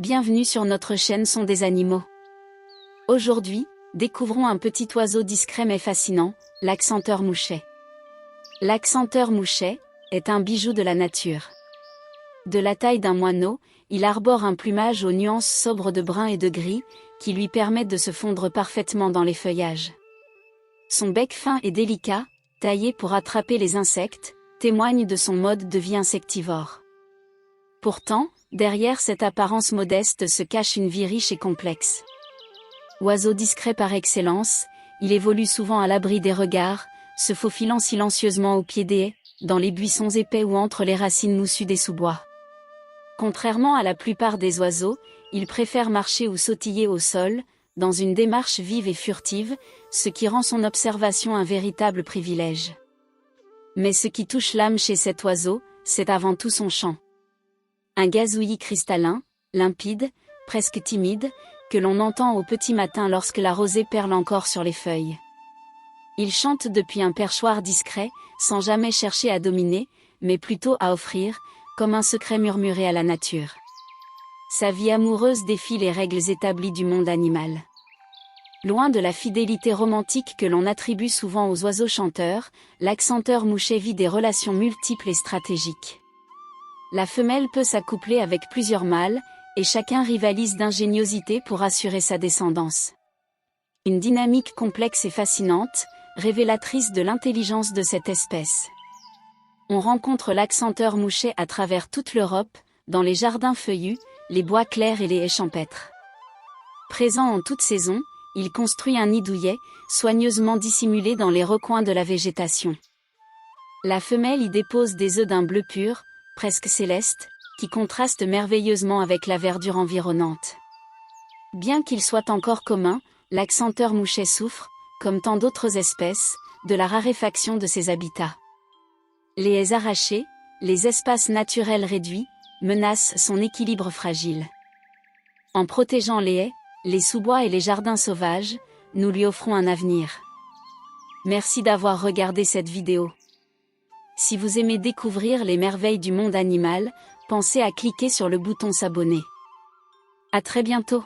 bienvenue sur notre chaîne Son des animaux. Aujourd'hui, découvrons un petit oiseau discret mais fascinant, l'accenteur mouchet. L'accenteur mouchet est un bijou de la nature. De la taille d'un moineau, il arbore un plumage aux nuances sobres de brun et de gris, qui lui permettent de se fondre parfaitement dans les feuillages. Son bec fin et délicat, taillé pour attraper les insectes, témoigne de son mode de vie insectivore. Pourtant, derrière cette apparence modeste se cache une vie riche et complexe. Oiseau discret par excellence, il évolue souvent à l'abri des regards, se faufilant silencieusement au pied des haies, dans les buissons épais ou entre les racines moussues des sous-bois. Contrairement à la plupart des oiseaux, il préfère marcher ou sautiller au sol, dans une démarche vive et furtive, ce qui rend son observation un véritable privilège. Mais ce qui touche l'âme chez cet oiseau, c'est avant tout son chant. Un gazouillis cristallin, limpide, presque timide, que l'on entend au petit matin lorsque la rosée perle encore sur les feuilles. Il chante depuis un perchoir discret, sans jamais chercher à dominer, mais plutôt à offrir, comme un secret murmuré à la nature. Sa vie amoureuse défie les règles établies du monde animal. Loin de la fidélité romantique que l'on attribue souvent aux oiseaux chanteurs, l'accenteur mouchet vit des relations multiples et stratégiques. La femelle peut s'accoupler avec plusieurs mâles, et chacun rivalise d'ingéniosité pour assurer sa descendance. Une dynamique complexe et fascinante, révélatrice de l'intelligence de cette espèce. On rencontre l'accenteur mouchet à travers toute l'Europe, dans les jardins feuillus, les bois clairs et les haies champêtres. Présent en toute saison, il construit un nid douillet, soigneusement dissimulé dans les recoins de la végétation. La femelle y dépose des œufs d'un bleu pur, presque céleste, qui contrastent merveilleusement avec la verdure environnante. Bien qu'il soit encore commun, l'accenteur mouchet souffre, comme tant d'autres espèces, de la raréfaction de ses habitats. Les haies arrachées, les espaces naturels réduits, menacent son équilibre fragile. En protégeant les haies, les sous-bois et les jardins sauvages, nous lui offrons un avenir. Merci d'avoir regardé cette vidéo. Si vous aimez découvrir les merveilles du monde animal, pensez à cliquer sur le bouton s'abonner. À très bientôt.